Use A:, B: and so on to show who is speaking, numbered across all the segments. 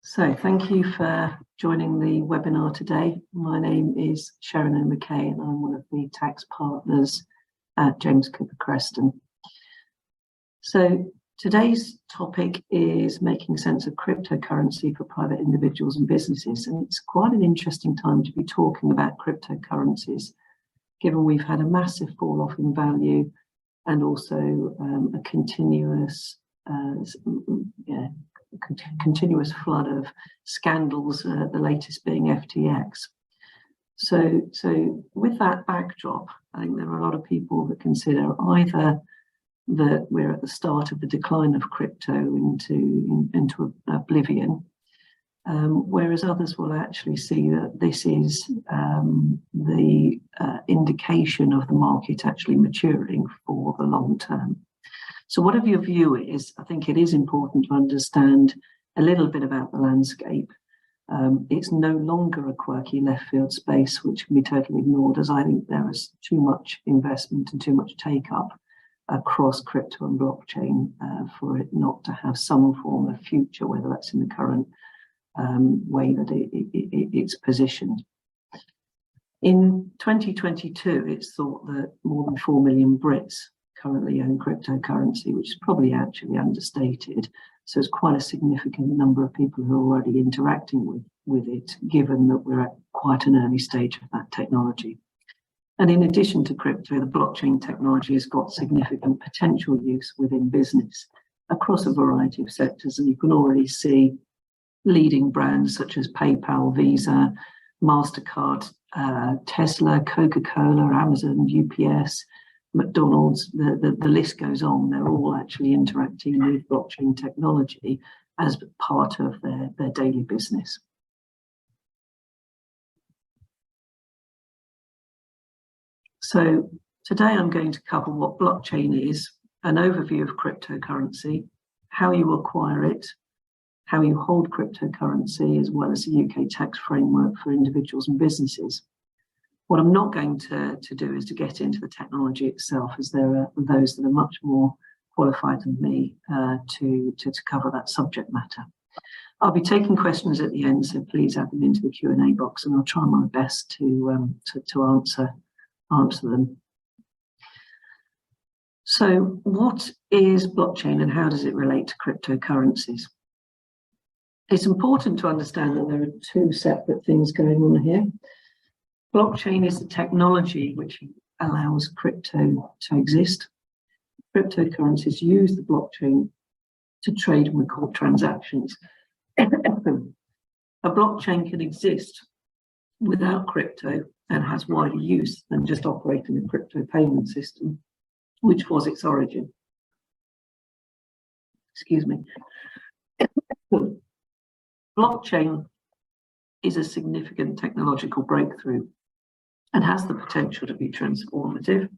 A: So thank you for joining the webinar today. My name is Sharon Omer-Kaye and I'm one of the tax partners at James Cooper Creston. So today's topic is making sense of cryptocurrency for private individuals and businesses. And it's quite an interesting time to be talking about cryptocurrencies, given we've had a massive fall off in value and also a continuous continuous flood of scandals, the latest being FTX. So with that backdrop, I think there are a lot of people that consider either that we're at the start of the decline of crypto into oblivion, whereas others will actually see that this is the indication of the market actually maturing for the long term. So whatever your view is, I think it is important to understand a little bit about the landscape. It's no longer a quirky left field space which can be totally ignored, as I think there is too much investment and too much take up across crypto and blockchain for it not to have some form of future, whether that's in the current way that it's positioned. In 2022, it's thought that more than 4 million Brits currently own cryptocurrency, which is probably actually understated. So it's quite a significant number of people who are already interacting with it, given that we're at quite an early stage of that technology. And in addition to crypto, the blockchain technology has got significant potential use within business across a variety of sectors. And you can already see leading brands such as PayPal, Visa, MasterCard, Tesla, Coca-Cola, Amazon, UPS, McDonald's, the list goes on. They're all actually interacting with blockchain technology as part of their daily business. So today I'm going to cover what blockchain is, an overview of cryptocurrency, how you acquire it, how you hold cryptocurrency, as well as the UK tax framework for individuals and businesses. What I'm not going to do is to get into the technology itself, as there are those that are much more qualified than me to cover that subject matter. I'll be taking questions at the end, so please add them into the Q&A box, and I'll try my best to answer them. So, what is blockchain, and how does it relate to cryptocurrencies? It's important to understand that there are two separate things going on here. Blockchain is the technology which allows crypto to exist. Cryptocurrencies use the blockchain to trade and record transactions. A blockchain can exist without crypto and has wider use than just operating a crypto payment system, which was its origin. Excuse me. Blockchain is a significant technological breakthrough and has the potential to be transformative.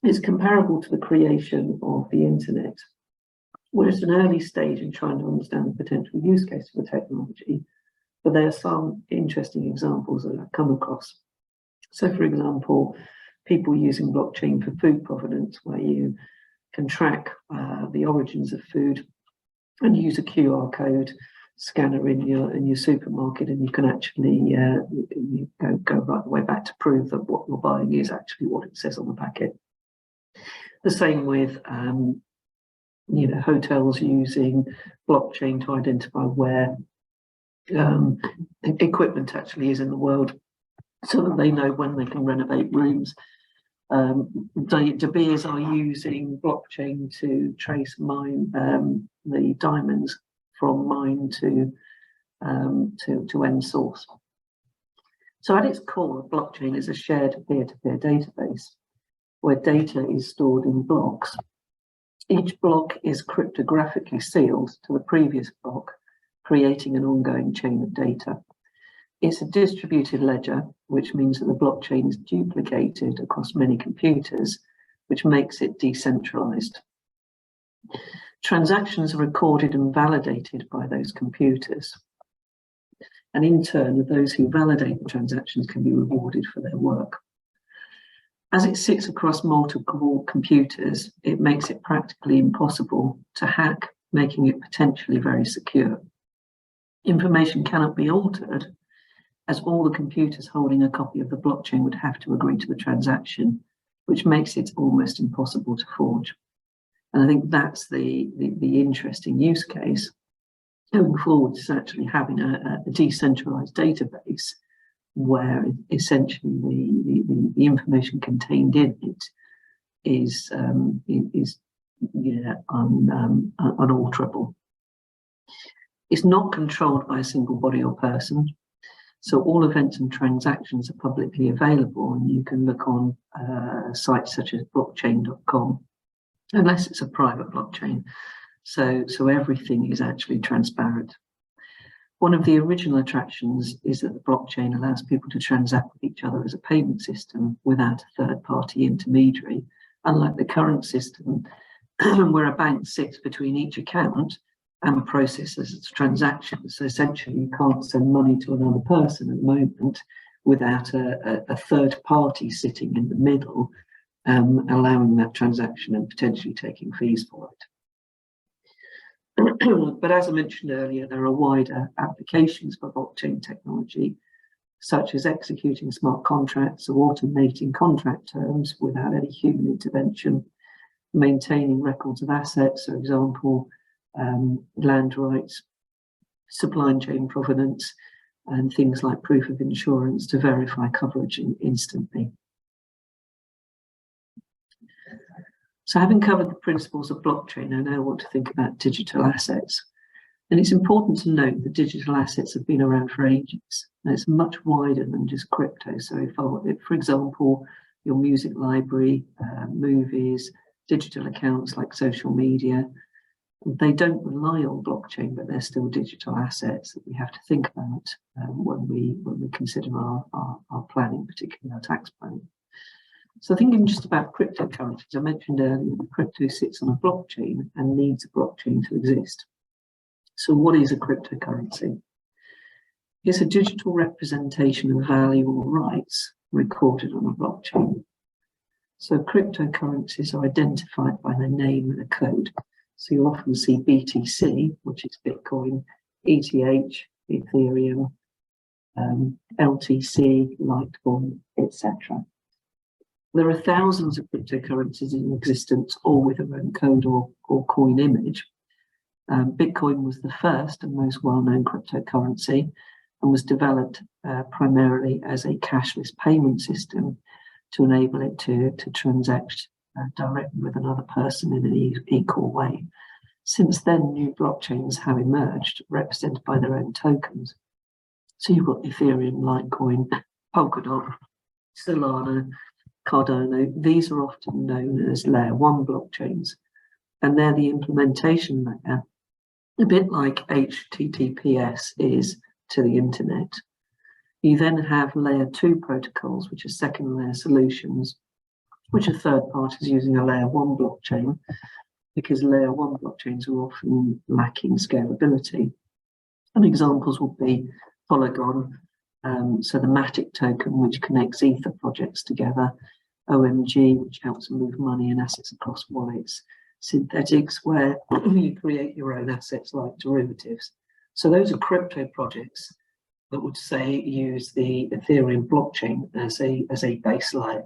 A: It's comparable to the creation of the internet. We're at an early stage in trying to understand the potential use case of the technology, but there are some interesting examples that I've come across. So, for example, people using blockchain for food provenance, where you can track the origins of food and use a QR code scanner in your supermarket, and you can actually you go right the way back to prove that what you're buying is actually what it says on the packet. The same with hotels using blockchain to identify where equipment actually is in the world, so that they know when they can renovate rooms. De Beers are using blockchain to trace the diamonds from mine to end source. So at its core, blockchain is a shared peer-to-peer database where data is stored in blocks. Each block is cryptographically sealed to the previous block, creating an ongoing chain of data. It's a distributed ledger, which means that the blockchain is duplicated across many computers, which makes it decentralized. Transactions are recorded and validated by those computers. And in turn, those who validate the transactions can be rewarded for their work. As it sits across multiple computers, it makes it practically impossible to hack, making it potentially very secure. Information cannot be altered, as all the computers holding a copy of the blockchain would have to agree to the transaction, which makes it almost impossible to forge. And I think that's the interesting use case going forward, is actually having a decentralized database where essentially the information contained in it is unalterable. It's not controlled by a single body or person. So all events and transactions are publicly available, and you can look on sites such as blockchain.com, unless it's a private blockchain. So everything is actually transparent. One of the original attractions is that the blockchain allows people to transact with each other as a payment system without a third-party intermediary, unlike the current system where a bank sits between each account and processes transactions. So essentially, you can't send money to another person at the moment without a third party sitting in the middle, allowing that transaction and potentially taking fees for it. But as I mentioned earlier, there are wider applications for blockchain technology, such as executing smart contracts or automating contract terms without any human intervention, maintaining records of assets, for example, land rights, supply chain provenance, and things like proof of insurance to verify coverage instantly. So having covered the principles of blockchain, I now want to think about digital assets. And it's important to note that digital assets have been around for ages. And it's much wider than just crypto. So if, for example, your music library, movies, digital accounts like social media, they don't rely on blockchain, but they're still digital assets that we have to think about when we consider our planning, particularly our tax planning. So thinking just about cryptocurrencies, I mentioned earlier that crypto sits on a blockchain and needs a blockchain to exist. So what is a cryptocurrency? It's a digital representation of value or rights recorded on a blockchain. So cryptocurrencies are identified by their name and a code. So you'll often see BTC, which is Bitcoin, ETH, Ethereum, LTC, Litecoin, etc. There are thousands of cryptocurrencies in existence, all with their own code or coin image. Bitcoin was the first and most well-known cryptocurrency and was developed primarily as a cashless payment system to enable it to transact directly with another person in an equal way. Since then, new blockchains have emerged, represented by their own tokens. So you've got Ethereum, Litecoin, Polkadot, Solana, Cardano. These are often known as layer 1 blockchains, and they're the implementation layer, a bit like HTTPS is to the internet. You then have layer 2 protocols, which are second layer solutions, which are third parties using a layer 1 blockchain, because layer 1 blockchains are often lacking scalability. And examples would be Polygon, so the Matic token, which connects Ether projects together, OMG, which helps move money and assets across wallets, Synthetics, where you create your own assets like derivatives. So those are crypto projects that would say use the Ethereum blockchain as a base layer.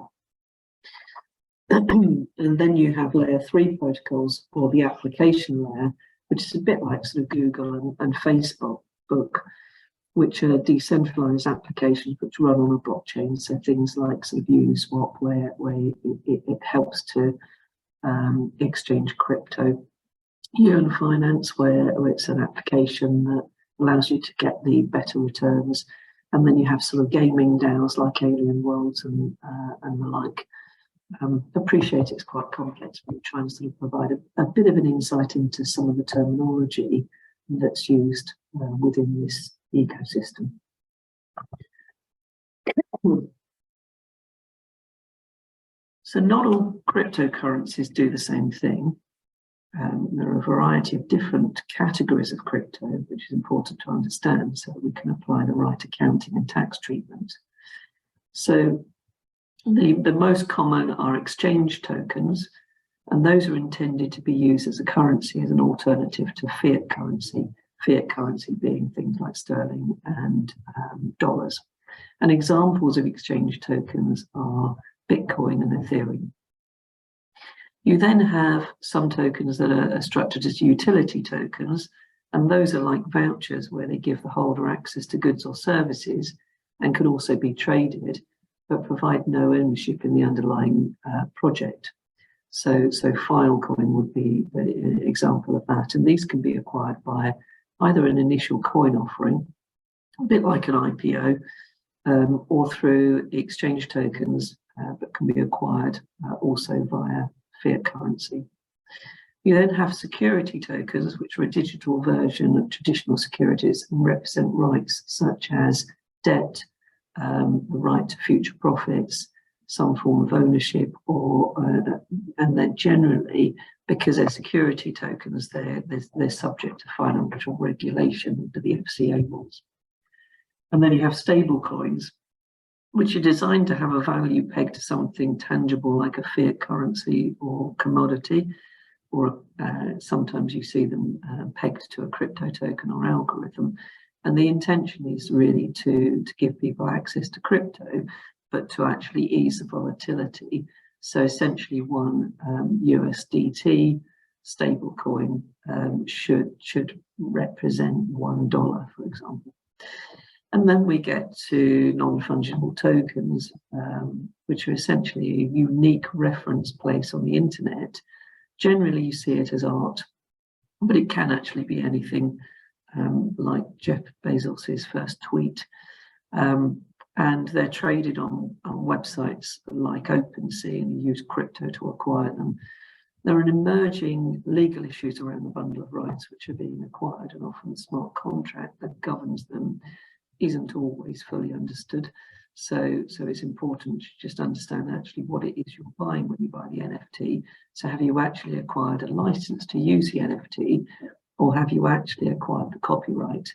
A: And then you have layer 3 protocols, or the application layer, which is a bit like sort of Google and Facebook, which are decentralized applications which run on a blockchain. So things like sort of Uniswap, where it helps to exchange crypto. Yearn Finance, where it's an application that allows you to get the better returns. And then you have sort of gaming DAOs like Alien Worlds and the like. Appreciate it's quite complex, but we try and sort of provide a bit of an insight into some of the terminology that's used within this ecosystem. So not all cryptocurrencies do the same thing. There are a variety of different categories of crypto, which is important to understand so that we can apply the right accounting and tax treatment. So the most common are exchange tokens, and those are intended to be used as a currency, as an alternative to fiat currency. fiat currency being things like sterling and dollars. And examples of exchange tokens are Bitcoin and Ethereum. You then have some tokens that are structured as utility tokens, and those are like vouchers where they give the holder access to goods or services and can also be traded, but provide no ownership in the underlying project. So Filecoin would be an example of that, and these can be acquired by either an initial coin offering, a bit like an IPO, or through exchange tokens, but can be acquired also via fiat currency. You then have security tokens, which are a digital version of traditional securities and represent rights such as debt, the right to future profits, some form of ownership, and then generally, because they're security tokens, they're subject to financial regulation under the FCA rules. And then you have stable coins, which are designed to have a value pegged to something tangible like a fiat currency or commodity, or sometimes you see them pegged to a crypto token or algorithm. And the intention is really to give people access to crypto, but to actually ease the volatility. So essentially one USDT stable coin should represent $1, for example. And then we get to non-fungible tokens, which are essentially a unique reference place on the internet. Generally, you see it as art, but it can actually be anything, like Jeff Bezos's first tweet. And they're traded on websites like OpenSea, and you use crypto to acquire them. There are emerging legal issues around the bundle of rights which are being acquired, and often the smart contract that governs them isn't always fully understood. So it's important to just understand actually what it is you're buying when you buy the NFT. So have you actually acquired a license to use the NFT, or have you actually acquired the copyright?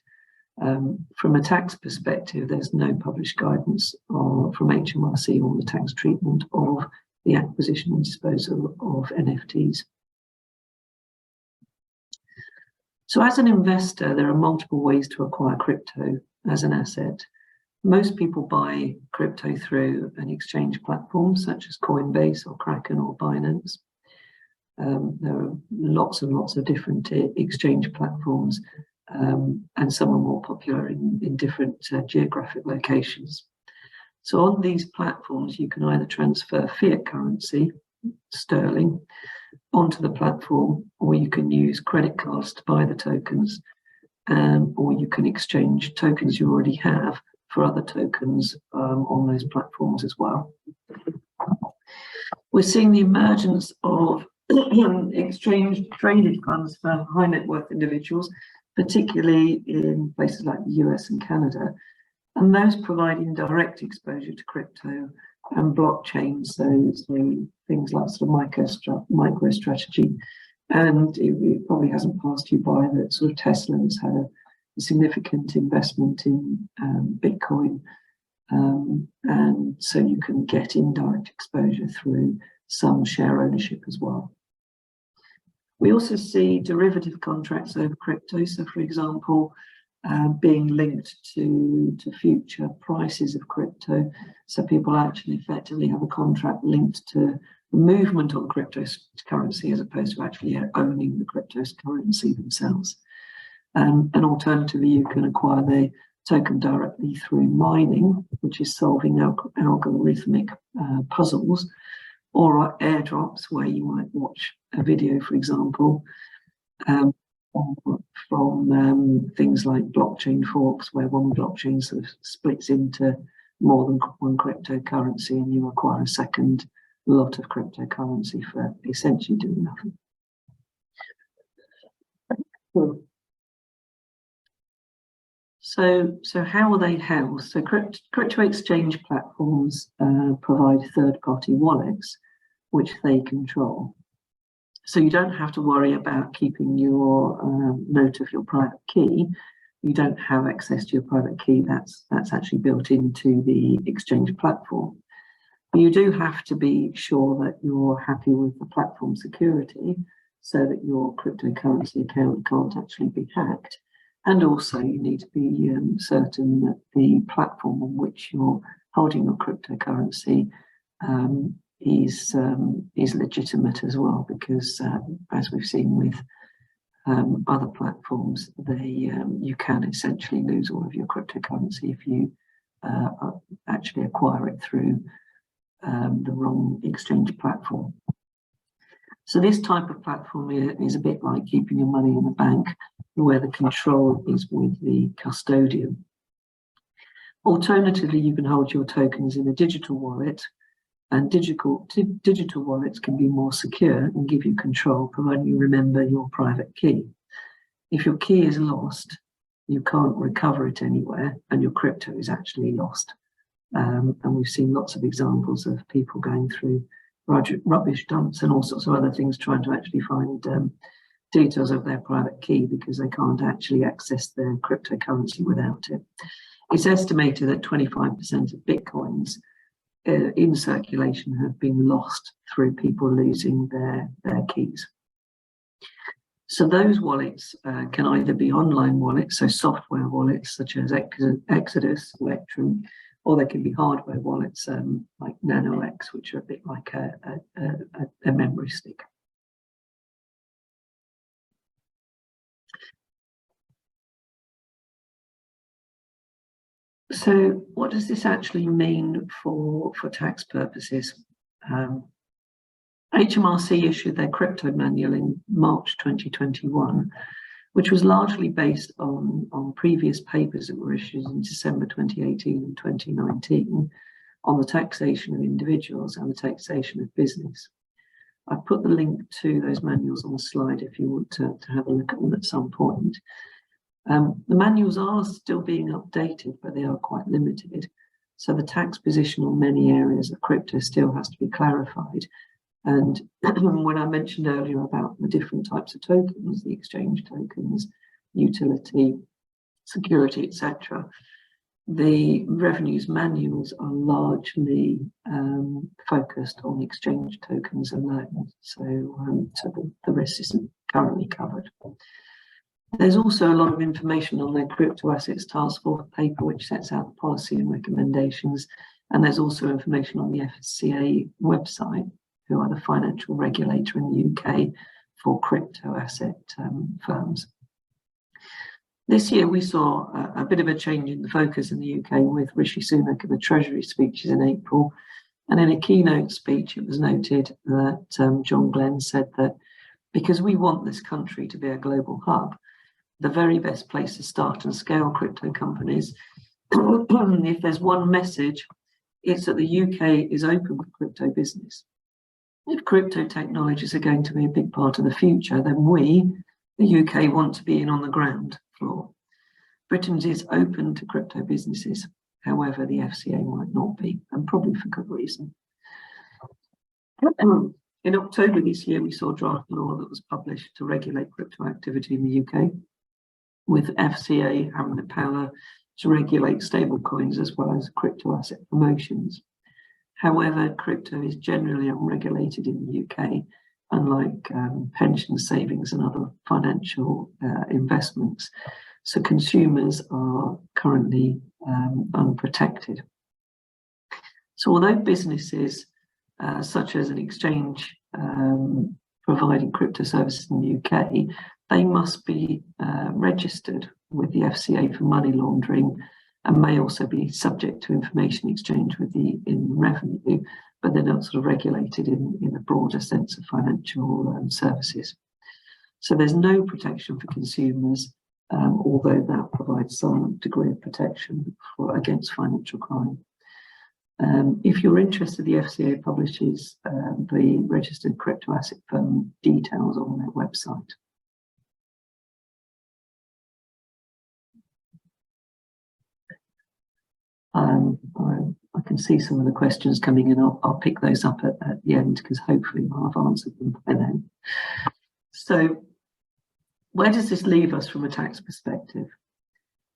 A: From a tax perspective, there's no published guidance from HMRC on the tax treatment of the acquisition and disposal of NFTs. So as an investor, there are multiple ways to acquire crypto as an asset. Most people buy crypto through an exchange platform such as Coinbase or Kraken or Binance. There are lots and lots of different exchange platforms, and some are more popular in different geographic locations. So on these platforms, you can either transfer fiat currency, sterling, onto the platform, or you can use credit cards to buy the tokens, or you can exchange tokens you already have for other tokens on those platforms as well. We're seeing the emergence of exchange traded funds for high net worth individuals, particularly in places like the US and Canada, and those providing direct exposure to crypto and blockchain, so things like sort of MicroStrategy. And it probably hasn't passed you by that sort of Tesla has had a significant investment in Bitcoin, and so you can get indirect exposure through some share ownership as well. We also see derivative contracts over crypto, so for example, being linked to future prices of crypto. So people actually effectively have a contract linked to the movement on cryptocurrency as opposed to actually owning the cryptocurrency themselves. And alternatively, you can acquire the token directly through mining, which is solving algorithmic puzzles, or airdrops, where you might watch a video, for example, from things like blockchain forks, where one blockchain sort of splits into more than one cryptocurrency, and you acquire a second lot of cryptocurrency for essentially doing nothing. So how are they housed? So crypto exchange platforms provide third-party wallets, which they control. So you don't have to worry about keeping your note of your private key. You don't have access to your private key. That's actually built into the exchange platform. You do have to be sure that you're happy with the platform security, so that your cryptocurrency account can't actually be hacked. And also you need to be certain that the platform on which you're holding your cryptocurrency is legitimate as well, because as we've seen with other platforms, you can essentially lose all of your cryptocurrency if you actually acquire it through the wrong exchange platform. So this type of platform is a bit like keeping your money in the bank, where the control is with the custodian. Alternatively, you can hold your tokens in a digital wallet, and digital wallets can be more secure and give you control, providing you remember your private key. If your key is lost, you can't recover it anywhere, and your crypto is actually lost. And we've seen lots of examples of people going through rubbish dumps and all sorts of other things, trying to actually find details of their private key because they can't actually access their cryptocurrency without it. It's estimated that 25% of Bitcoins in circulation have been lost through people losing their keys. So those wallets can either be online wallets, so software wallets such as Exodus, Electrum, or they can be hardware wallets like NanoX, which are a bit like a memory stick. So what does this actually mean for tax purposes? HMRC issued their crypto manual in March 2021, which was largely based on previous papers that were issued in December 2018 and 2019 on the taxation of individuals and the taxation of business. I've put the link to those manuals on the slide if you want to have a look at them at some point. The manuals are still being updated, but they are quite limited. So the tax position on many areas of crypto still has to be clarified. And when I mentioned earlier about the different types of tokens, the exchange tokens, utility, security, etc., the revenues manuals are largely focused on exchange tokens alone. So, the rest isn't currently covered. There's also a lot of information on their crypto assets task force paper, which sets out the policy and recommendations. And there's also information on the FCA website, who are the financial regulator in the UK for crypto asset firms. This year we saw a bit of a change in the focus in the UK with Rishi Sunak and the Treasury speeches in April. And in a keynote speech, it was noted that John Glenn said that because we want this country to be a global hub, the very best place to start and scale crypto companies, if there's one message, it's that the UK is open for crypto business. If crypto technologies are going to be a big part of the future, then we, the UK, want to be in on the ground floor. Britain is open to crypto businesses. However, the FCA might not be, and probably for good reason. In October this year, we saw a draft law that was published to regulate crypto activity in the UK, with FCA having the power to regulate stablecoins as well as crypto asset promotions. However, crypto is generally unregulated in the UK, unlike pension savings and other financial investments. So consumers are currently unprotected. So although businesses such as an exchange providing crypto services in the UK, they must be registered with the FCA for money laundering and may also be subject to information exchange with the Inland Revenue, but they're not sort of regulated in a broader sense of financial services. So there's no protection for consumers, although that provides some degree of protection against financial crime. If you're interested, the FCA publishes the registered crypto asset firm details on their website. I can see some of the questions coming in. I'll pick those up at the end because hopefully I'll have answered them by then. So where does this leave us from a tax perspective?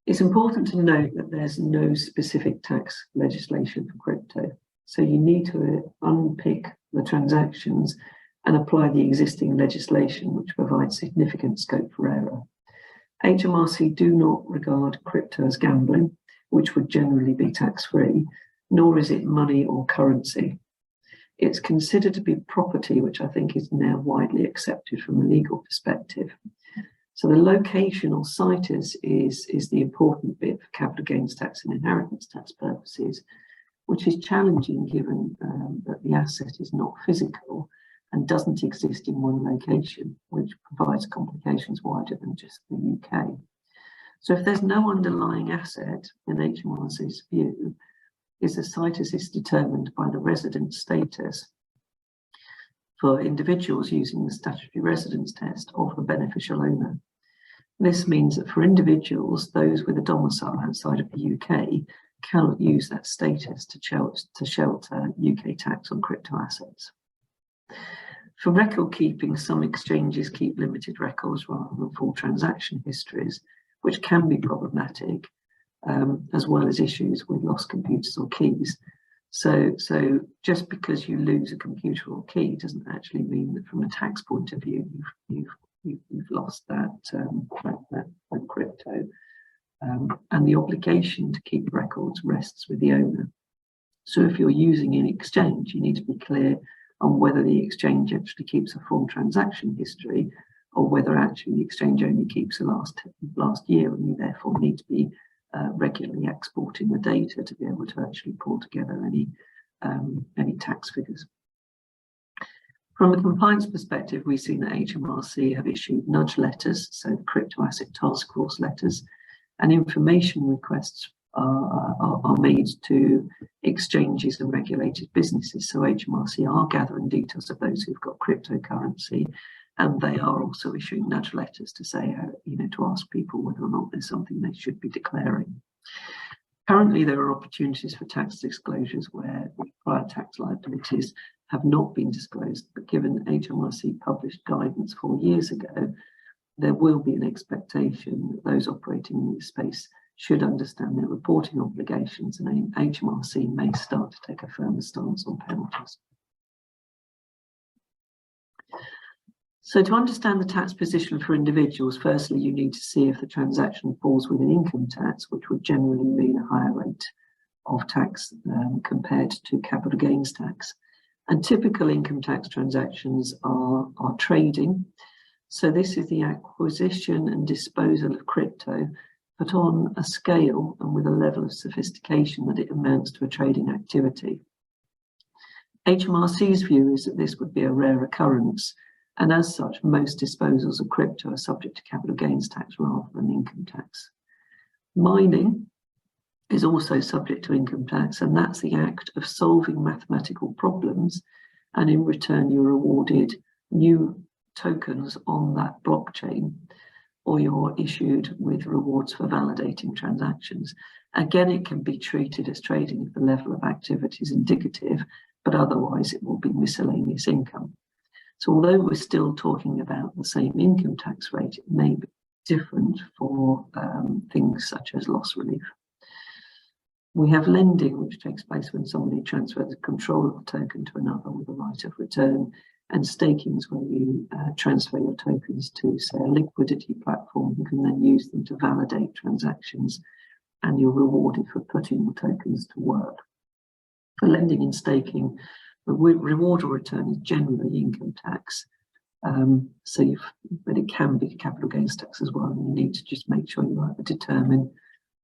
A: It's important to note that there's no specific tax legislation for crypto. So you need to unpick the transactions and apply the existing legislation, which provides significant scope for error. HMRC do not regard crypto as gambling, which would generally be tax-free, nor is it money or currency. It's considered to be property, which I think is now widely accepted from a legal perspective. So the location or site is the important bit for capital gains tax and inheritance tax purposes, which is challenging given that the asset is not physical and doesn't exist in one location, which provides complications wider than just the UK. So if there's no underlying asset, in HMRC's view, the site is determined by the resident status for individuals using the statutory residence test of the beneficial owner. This means that for individuals, those with a domicile outside of the UK cannot use that status to shelter UK tax on crypto assets. For record keeping, some exchanges keep limited records rather than full transaction histories, which can be problematic, as well as issues with lost computers or keys. So just because you lose a computer or key doesn't actually mean that from a tax point of view you've lost that crypto, and the obligation to keep records rests with the owner. So if you're using an exchange, you need to be clear on whether the exchange actually keeps a full transaction history, or whether actually the exchange only keeps the last year, and you therefore need to be regularly exporting the data to be able to actually pull together any tax figures. From a compliance perspective, we've seen that HMRC have issued nudge letters, so crypto asset task force letters, and information requests are made to exchanges and regulated businesses. So HMRC are gathering details of those who've got cryptocurrency, and they are also issuing nudge letters to say, to ask people whether or not there's something they should be declaring. Currently, there are opportunities for tax disclosures where prior tax liabilities have not been disclosed, but given HMRC published guidance 4 years ago, there will be an expectation that those operating in this space should understand their reporting obligations, and HMRC may start to take a firmer stance on penalties. So to understand the tax position for individuals, firstly, you need to see if the transaction falls within income tax, which would generally mean a higher rate of tax compared to capital gains tax. And typical income tax transactions are trading. So this is the acquisition and disposal of crypto, but on a scale and with a level of sophistication that it amounts to a trading activity. HMRC's view is that this would be a rare occurrence, and as such, most disposals of crypto are subject to capital gains tax rather than income tax. Mining is also subject to income tax, and that's the act of solving mathematical problems, and in return you're awarded new tokens on that blockchain, or you're issued with rewards for validating transactions. Again, it can be treated as trading if the level of activity is indicative, but otherwise it will be miscellaneous income. So although we're still talking about the same income tax rate, it may be different for things such as loss relief. We have lending, which takes place when somebody transfers the control of a token to another with a right of return, and staking is when you transfer your tokens to, say, a liquidity platform who can then use them to validate transactions, and you're rewarded for putting the tokens to work. For lending and staking, the reward or return is generally income tax, but it can be capital gains tax as well, and you need to just make sure you determine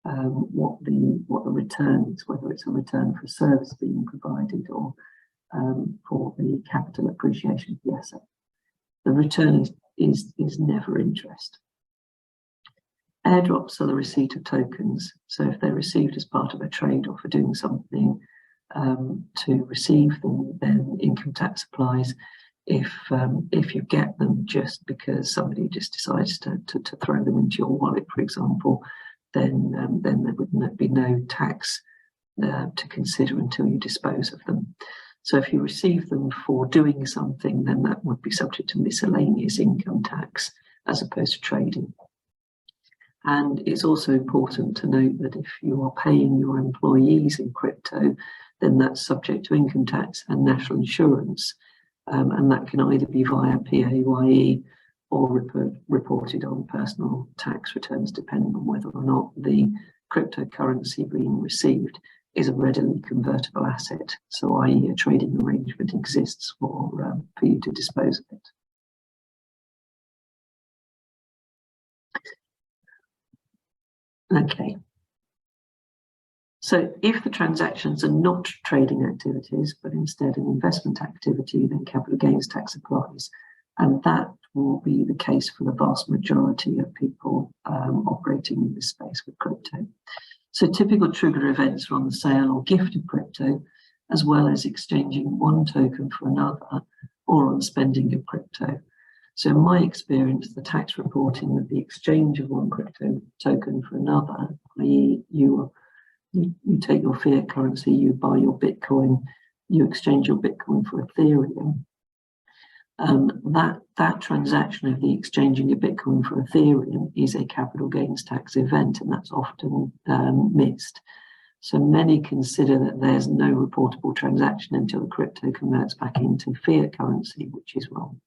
A: what the return is, whether it's a return for a service being provided or for the capital appreciation of the asset. The return is never interest. Airdrops are the receipt of tokens, so if they're received as part of a trade or for doing something to receive them, then income tax applies. If you get them just because somebody just decides to throw them into your wallet, for example, then there would be no tax to consider until you dispose of them. So if you receive them for doing something, then that would be subject to miscellaneous income tax as opposed to trading. And it's also important to note that if you are paying your employees in crypto, then that's subject to income tax and national insurance. And that can either be via PAYE or reported on personal tax returns, depending on whether or not the cryptocurrency being received is a readily convertible asset, so i.e. a trading arrangement exists for you to dispose of it. Okay. So if the transactions are not trading activities, but instead an investment activity, then capital gains tax applies. And that will be the case for the vast majority of people operating in this space with crypto. So typical trigger events are on the sale or gift of crypto, as well as exchanging one token for another, or on spending of crypto. So in my experience, the tax reporting of the exchange of one crypto token for another, i.e. you take your fiat currency, you buy your Bitcoin, you exchange your Bitcoin for Ethereum. That transaction of the exchanging of Bitcoin for Ethereum is a capital gains tax event, and that's often missed. So many consider that there's no reportable transaction until the crypto converts back into fiat currency, which is wrong.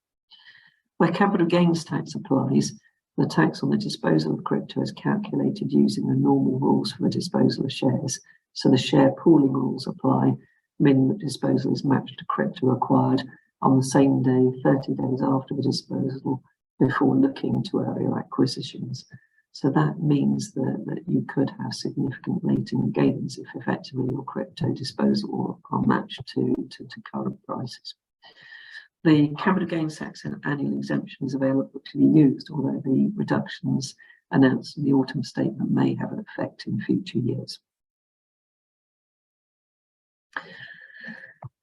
A: Where capital gains tax applies, the tax on the disposal of crypto is calculated using the normal rules for the disposal of shares. So the share pooling rules apply, meaning that disposal is matched to crypto acquired on the same day, 30 days after the disposal, before looking to earlier acquisitions. So that means that you could have significant latent gains if effectively your crypto disposal are matched to current prices. The capital gains tax and annual exemption is available to be used, although the reductions announced in the autumn statement may have an effect in future years.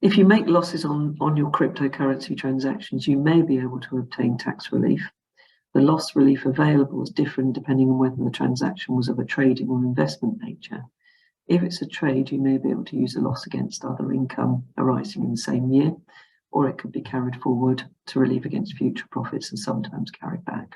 A: If you make losses on your cryptocurrency transactions, you may be able to obtain tax relief. The loss relief available is different depending on whether the transaction was of a trading or investment nature. If it's a trade, you may be able to use a loss against other income arising in the same year, or it could be carried forward to relieve against future profits and sometimes carried back.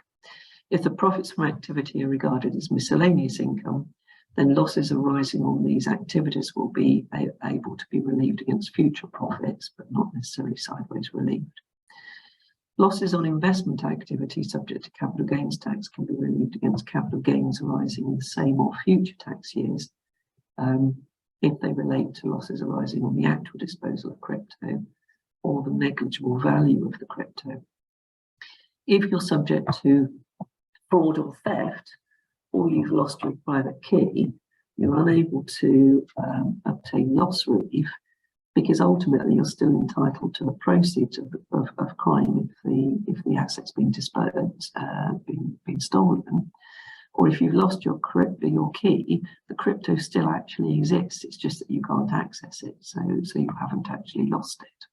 A: If the profits from activity are regarded as miscellaneous income, then losses arising on these activities will be able to be relieved against future profits, but not necessarily sideways relieved. Losses on investment activity subject to capital gains tax can be relieved against capital gains arising in the same or future tax years if they relate to losses arising on the actual disposal of crypto or the negligible value of the crypto. If you're subject to fraud or theft, or you've lost your private key, you're unable to obtain loss relief, because ultimately you're still entitled to the proceeds of crime if the asset's been disposed, been stolen. Or if you've lost your key, the crypto still actually exists. It's just that you can't access it, so you haven't actually lost it.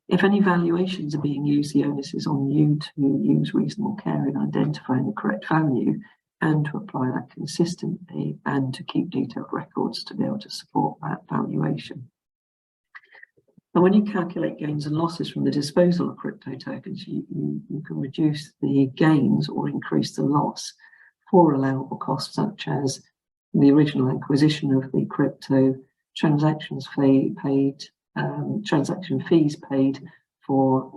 A: If any valuations are being used, the onus is on you to use reasonable care in identifying the correct value and to apply that consistently and to keep detailed records to be able to support that valuation. And when you calculate gains and losses from the disposal of crypto tokens, you can reduce the gains or increase the loss for allowable costs such as the original acquisition of the crypto, transaction fees paid for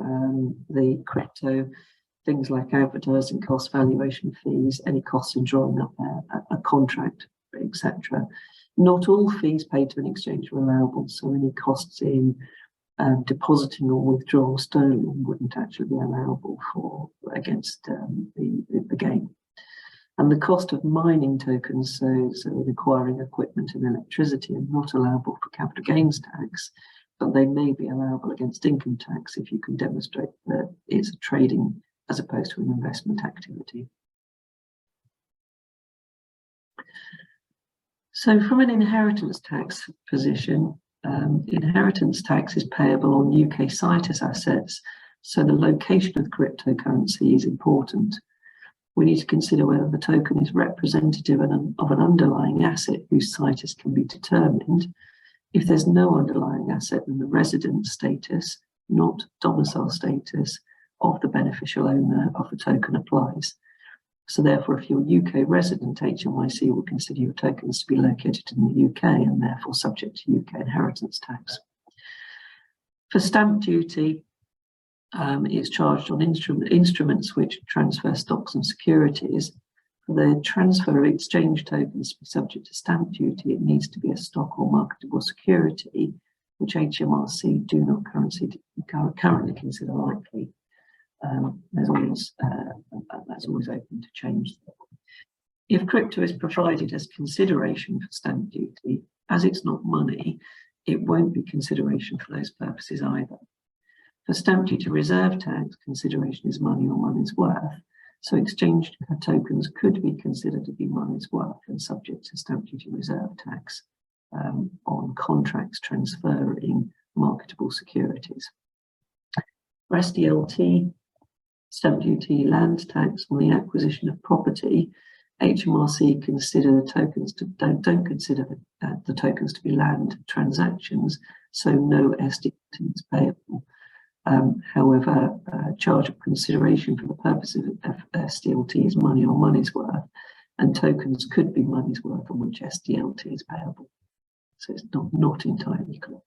A: the crypto, things like advertising costs, valuation fees, any costs in drawing up a contract, etc. Not all fees paid to an exchange are allowable, so any costs in depositing or withdrawing sterling wouldn't actually be allowable against the gain. And the cost of mining tokens, so acquiring equipment and electricity, are not allowable for capital gains tax, but they may be allowable against income tax if you can demonstrate that it's a trading as opposed to an investment activity. So from an inheritance tax position, inheritance tax is payable on UK citus assets, so the location of the cryptocurrency is important. We need to consider whether the token is representative of an underlying asset whose citus can be determined. If there's no underlying asset, then the resident status, not domicile status, of the beneficial owner of the token applies. So therefore, if you're UK resident, HMIC will consider your tokens to be located in the UK and therefore subject to UK inheritance tax. For stamp duty, It's charged on instruments which transfer stocks and securities. For the transfer of exchange tokens to be subject to stamp duty, it needs to be a stock or marketable security, which HMRC do not currently consider likely. That's always open to change. If crypto is provided as consideration for stamp duty, as it's not money, it won't be consideration for those purposes either. For stamp duty reserve tax, consideration is money or money's worth, so exchange tokens could be considered to be money's worth and subject to stamp duty reserve tax on contracts transferring marketable securities. For SDLT, stamp duty land tax on the acquisition of property, HMRC consider the tokens don't consider the tokens to be land transactions, so no SDLT is payable. However, charge of consideration for the purpose of SDLT is money or money's worth, and tokens could be money's worth on which SDLT is payable. So it's not entirely clear.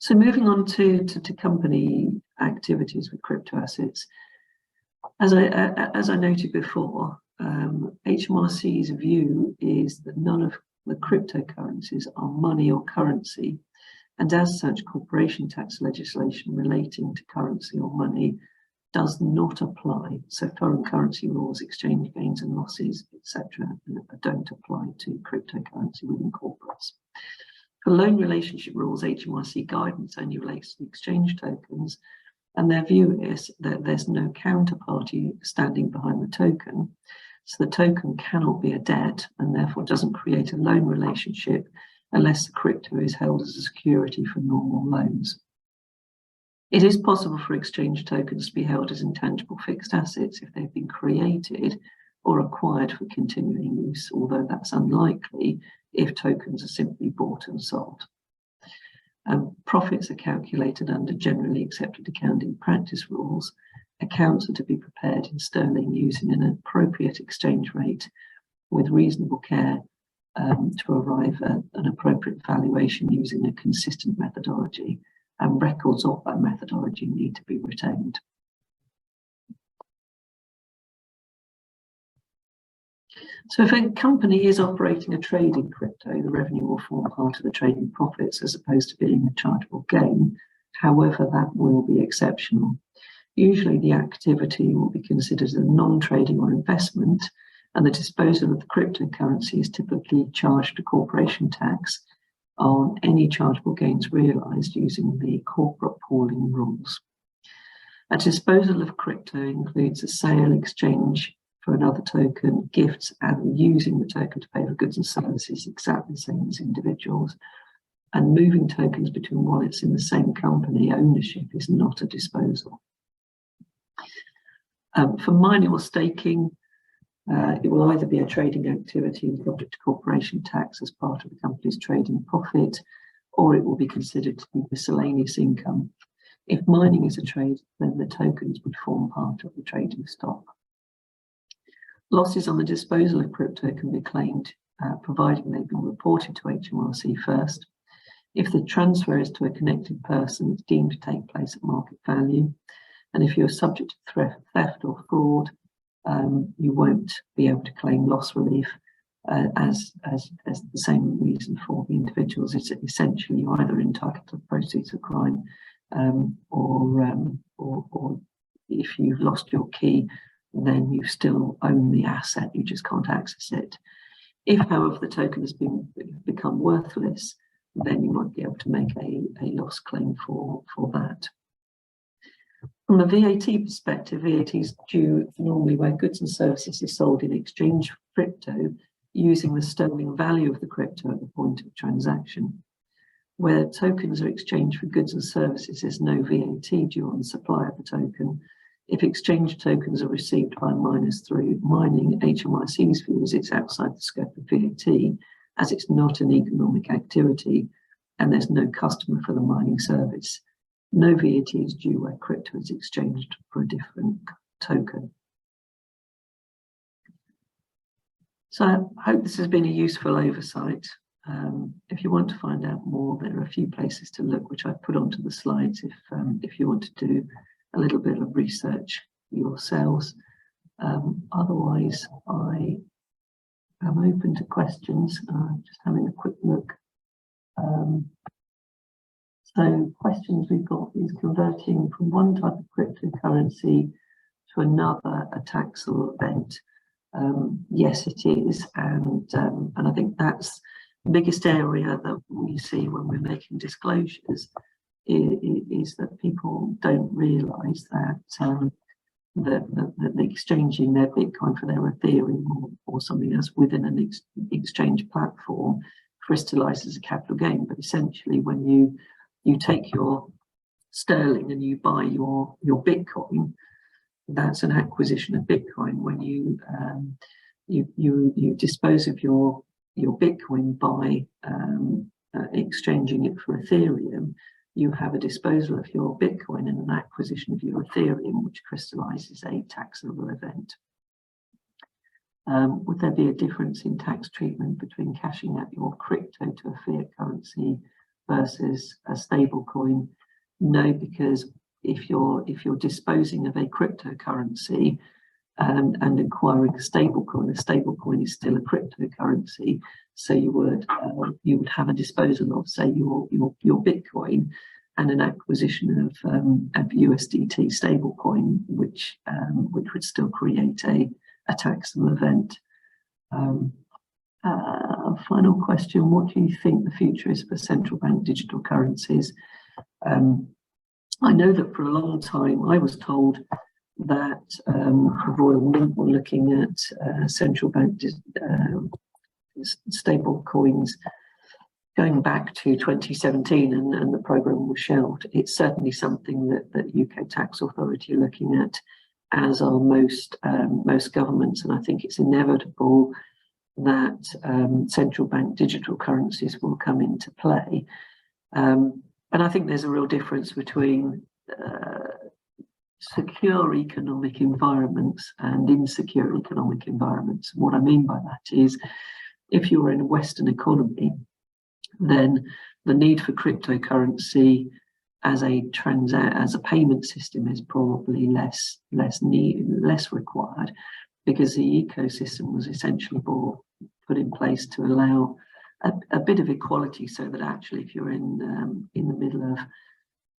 A: So moving on to company activities with crypto assets. As I noted before, HMRC's view is that none of the cryptocurrencies are money or currency, and as such, corporation tax legislation relating to currency or money does not apply. So foreign currency rules, exchange gains and losses, etc., don't apply to cryptocurrency within corporates. For loan relationship rules, HMRC guidance only relates to exchange tokens, and their view is that there's no counterparty standing behind the token, so the token cannot be a debt and therefore doesn't create a loan relationship unless the crypto is held as a security for normal loans. It is possible for exchange tokens to be held as intangible fixed assets if they've been created or acquired for continuing use, although that's unlikely if tokens are simply bought and sold. Profits are calculated under generally accepted accounting practice rules. Accounts are to be prepared in sterling using an appropriate exchange rate with reasonable care to arrive at an appropriate valuation using a consistent methodology, and records of that methodology need to be retained. So if a company is operating a trade in crypto, the revenue will form part of the trading profits as opposed to being a chargeable gain. However, that will be exceptional. Usually the activity will be considered as a non-trading or investment, and the disposal of the cryptocurrency is typically charged a corporation tax on any chargeable gains realised using the corporate pooling rules. A disposal of crypto includes a sale, exchange for another token, gifts, and using the token to pay for goods and services exactly the same as individuals. And moving tokens between wallets in the same company ownership is not a disposal. For mining or staking, it will either be a trading activity and subject to corporation tax as part of the company's trading profit, or it will be considered to be miscellaneous income. If mining is a trade, then the tokens would form part of the trading stock. Losses on the disposal of crypto can be claimed, providing they've been reported to HMRC first. If the transfer is to a connected person, it's deemed to take place at market value. And if you're subject to theft or fraud, you won't be able to claim loss relief as the same reason for the individuals. It's essentially you're either entitled to the proceeds of crime or if you've lost your key, then you still own the asset, you just can't access it. If, however, the token has become worthless, then you might be able to make a loss claim for that. From a VAT perspective, VAT is due normally where goods and services are sold in exchange for crypto using the sterling value of the crypto at the point of transaction. Where tokens are exchanged for goods and services, there's no VAT due on the supply of the token. If exchange tokens are received by miners through mining, HMRC's view is it's outside the scope of VAT, as it's not an economic activity and there's no customer for the mining service. No VAT is due where crypto is exchanged for a different token. So I hope this has been a useful oversight. if you want to find out more, there are a few places to look, which I've put onto the slides if you want to do a little bit of research yourselves. Otherwise, I am open to questions. Just having a quick look. So questions we've got is converting from one type of cryptocurrency to another a taxable event. Yes, it is, and I think that's the biggest area that we see when we're making disclosures is that people don't realise that that exchanging their Bitcoin for their Ethereum or something else within an exchange platform crystallises a capital gain. But essentially, when you take your sterling and you buy your Bitcoin, that's an acquisition of Bitcoin. When you dispose of your Bitcoin by exchanging it for Ethereum, you have a disposal of your Bitcoin and an acquisition of your Ethereum, which crystallizes a taxable event. Would there be a difference in tax treatment between cashing out your crypto to a fiat currency versus a stable coin? No, because if you're disposing of a cryptocurrency and acquiring a stable coin is still a cryptocurrency. So you would have a disposal of, say, your Bitcoin and an acquisition of USDT stable coin, which would still create a taxable event. Final question: what do you think the future is for central bank digital currencies? I know that for a long time I was told that Royal Mint were looking at central bank stable coins going back to 2017, and the programme was shelved. It's certainly something that UK Tax Authority are looking at, as are most governments, and I think it's inevitable that central bank digital currencies will come into play. And I think there's a real difference between secure economic environments and insecure economic environments. What I mean by that is, if you're in a Western economy, then the need for cryptocurrency as a payment system is probably less required, because the ecosystem was essentially put in place to allow a bit of equality, so that actually if you're in the middle of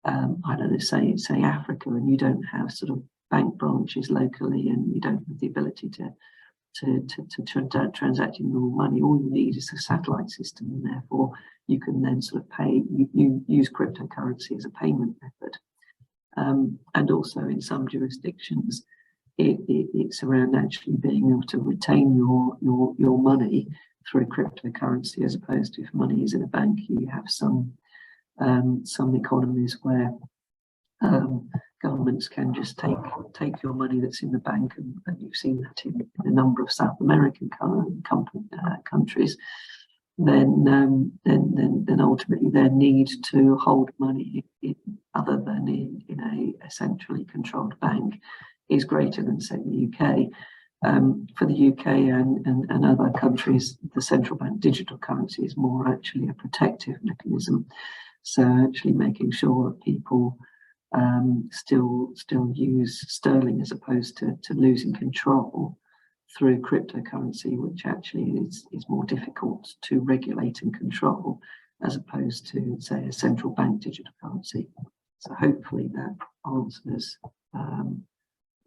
A: I don't know, say Africa, and you don't have sort of bank branches locally, and you don't have the ability to transact in normal money, all you need is a satellite system, and therefore you can then sort of pay. You use cryptocurrency as a payment method, and also in some jurisdictions, it's around actually being able to retain your money through cryptocurrency, as opposed to if money is in a bank. You have some economies where governments can just take your money that's in the bank, and you've seen that in a number of South American countries. Then ultimately their need to hold money other than in a centrally controlled bank is greater than, say, the UK. For the UK and other countries, the central bank digital currency is more actually a protective mechanism. So actually making sure that people still use sterling, as opposed to losing control through cryptocurrency, which actually is more difficult to regulate and control, as opposed to, say, a central bank digital currency. So hopefully that answers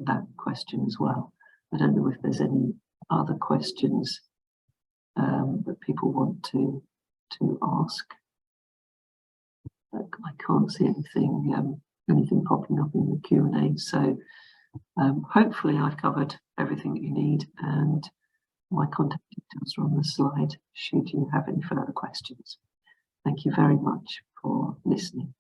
A: that question as well. I don't know if there's any other questions that people want to ask. I can't see anything popping up in the Q&A. So hopefully I've covered everything that you need, and my contact details are on the slide should you have any further questions. Thank you very much for listening.